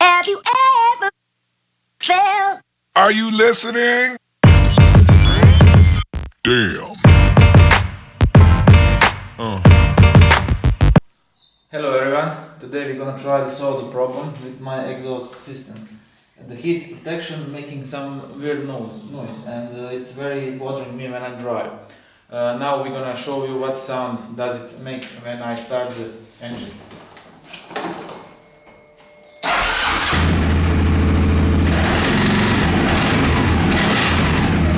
Have you ever felt? Are you listening? Damn. Hello everyone, today we're gonna try to solve the problem with my exhaust system. The heat protection making some weird noise and it's very bothering me when I drive. Now we're gonna show you what sound does it make when I start the engine.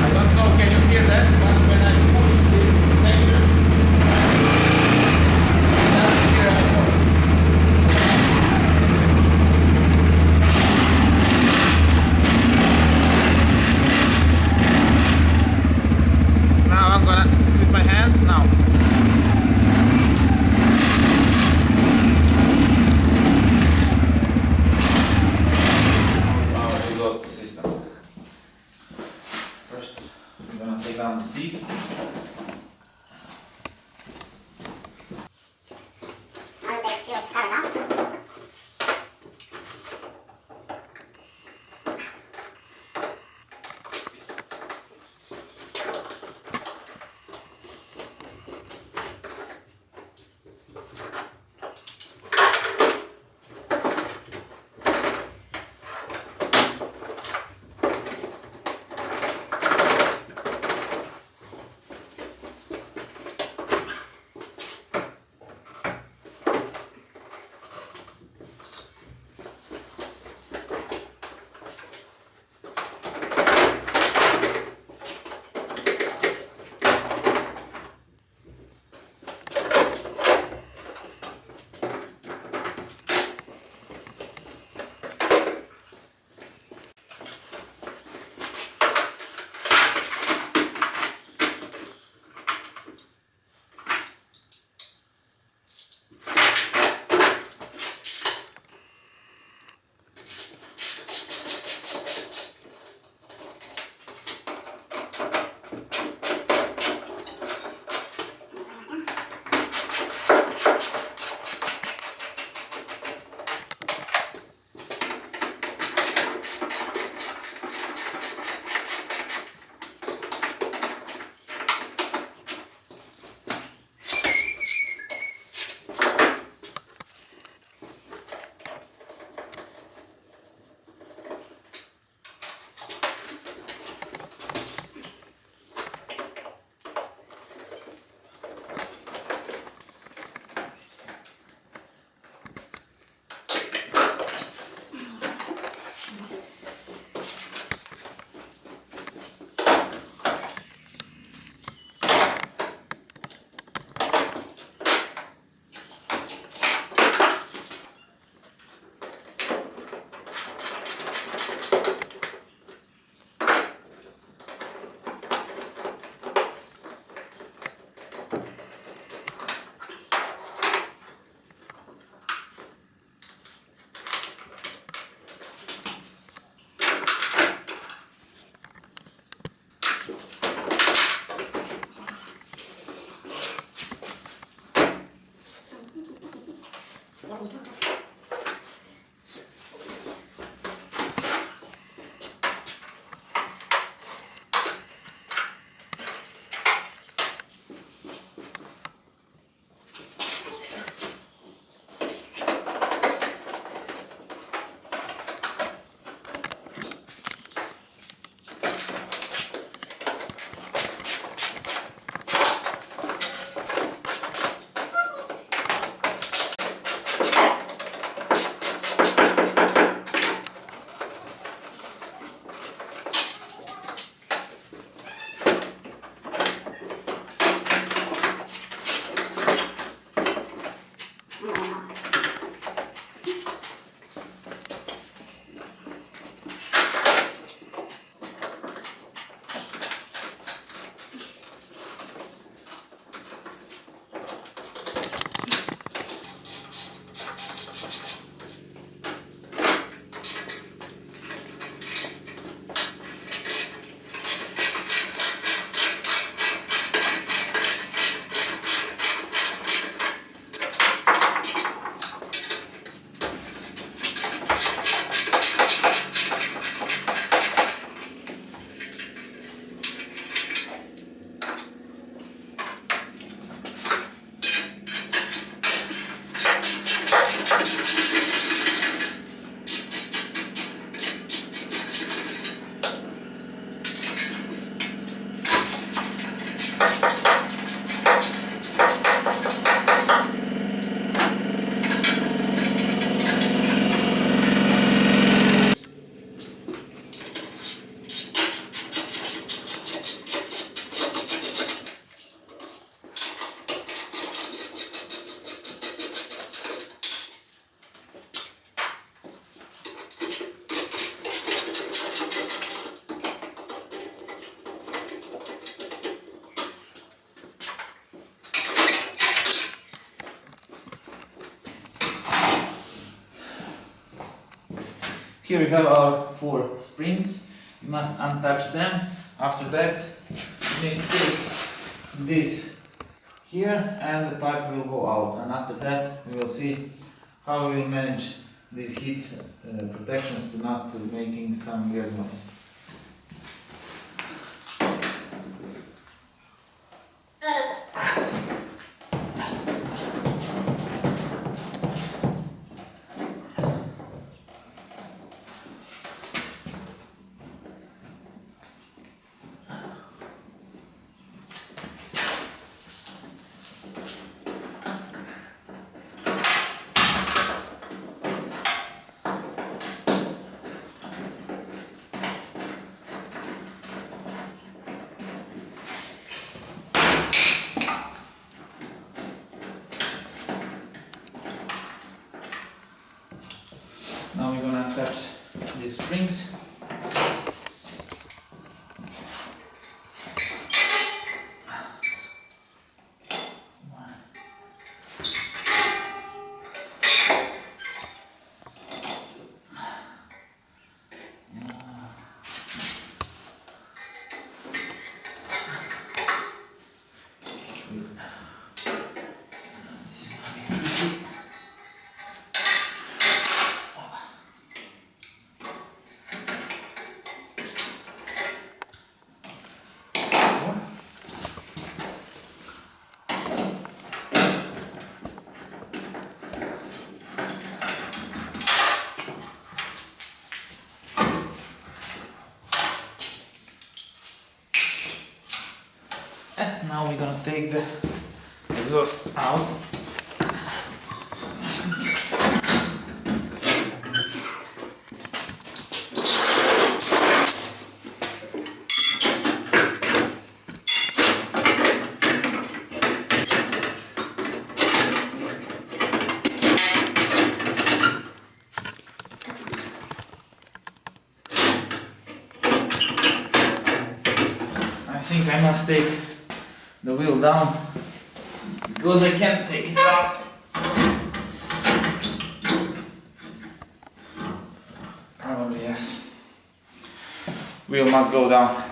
I don't know, can you hear that? But when I push this tension, it doesn't hear anymore. Now I'm gonna with my hand now. Here we have our 4 springs. You must untouch them. After that, you need to take this here and the pipe will go out. And after that, we will see how we will manage these heat protections to not making some weird noise. Now we're gonna attach these springs. And now we're gonna take the exhaust out. I think I must take the wheel down because I can't take it out. Probably yes. Wheel must go down.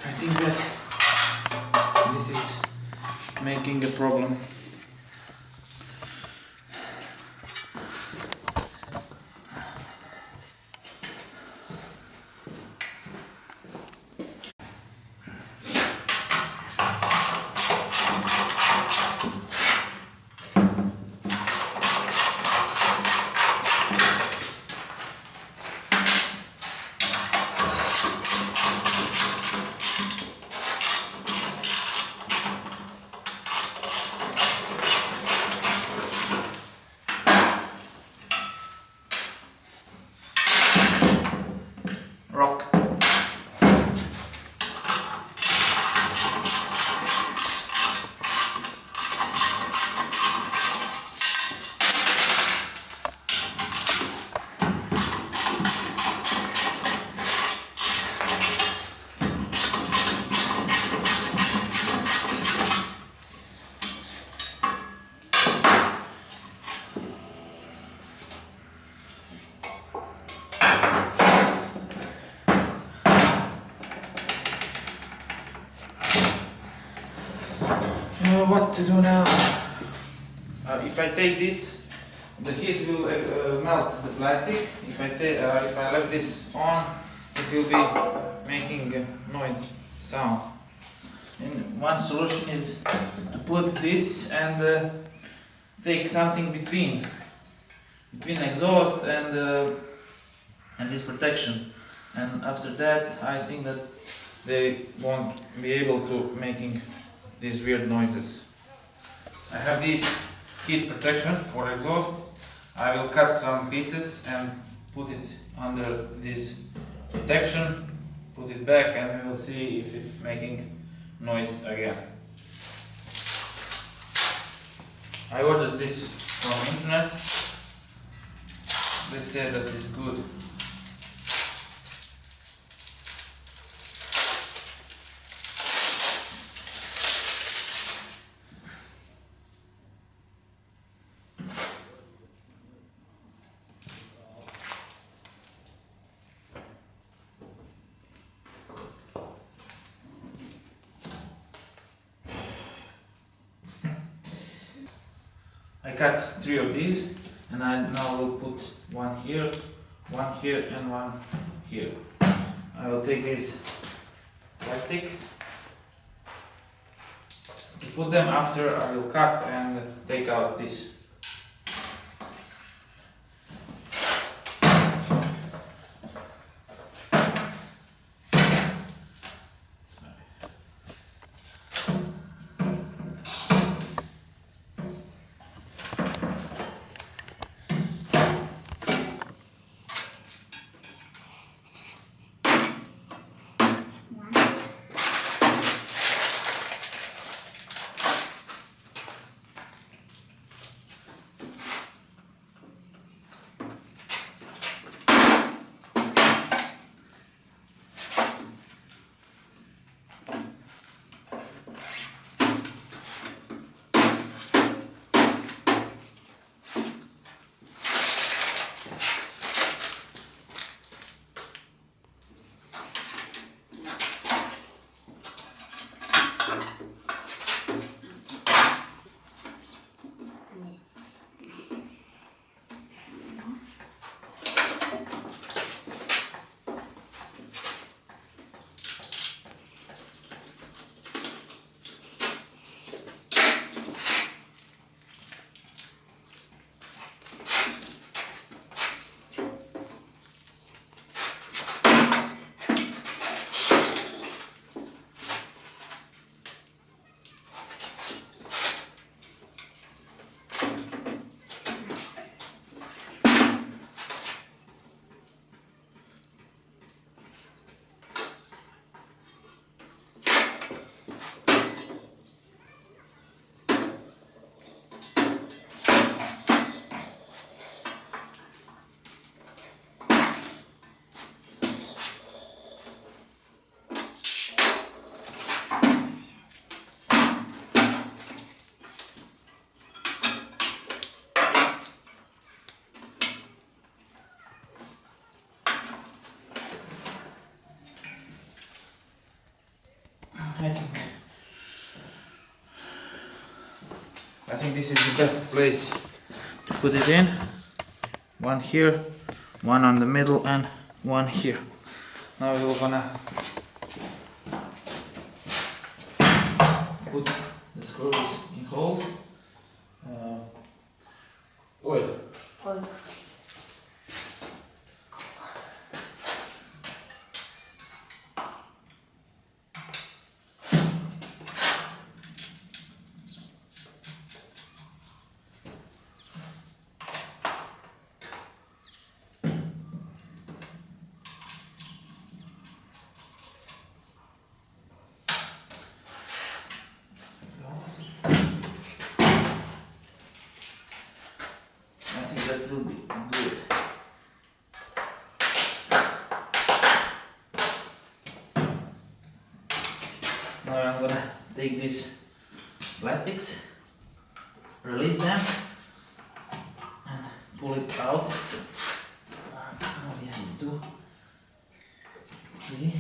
I think that this is making a problem. Rock. What to do now? If I take this the heat will melt the plastic. If I left this on, it will be making noise sound. And one solution is to put this and take something between exhaust and this protection. And after that, I think that they won't be able to making these weird noises. I have this heat protection for exhaust. I will cut some pieces and put it under this protection, put it back, and we will see if it's making noise again. I ordered this from internet. They said that it's good. I cut 3 of these, and I now will put one here, and one here. I will take this plastic to put them after I will cut and take out this. I think this is the best place to put it in. One here, one on the middle, and one here. Now we're gonna put the screws in holes. Oil. I think that will be good. Now I'm gonna take these plastics, release them, and pull it out. Now this is 2, 3.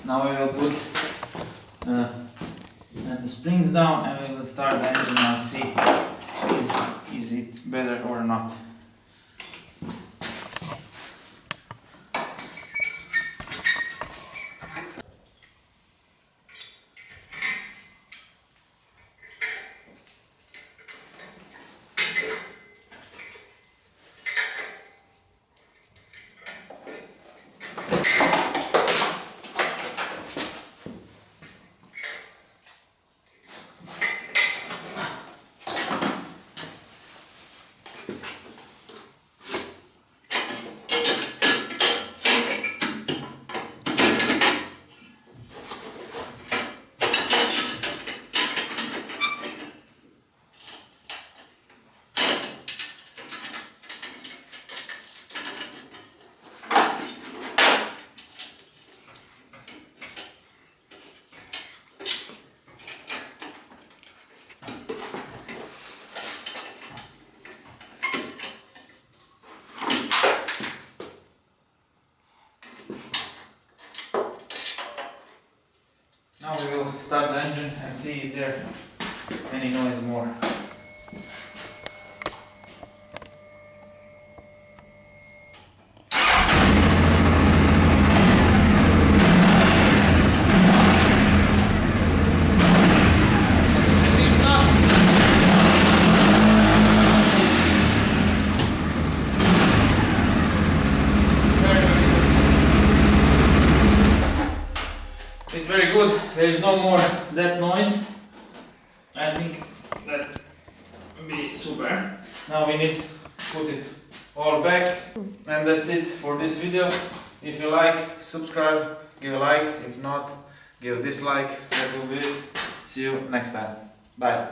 Now we will put the springs down and we will start the engine and see is it better or not. Now we will start the engine and see is there any noise more. It's very good, there is no more that noise. I think that will be super. Now we need to put it all back, and that's it for this video. If you like, subscribe, give a like. If not, give a dislike. That will be it. See you next time. Bye.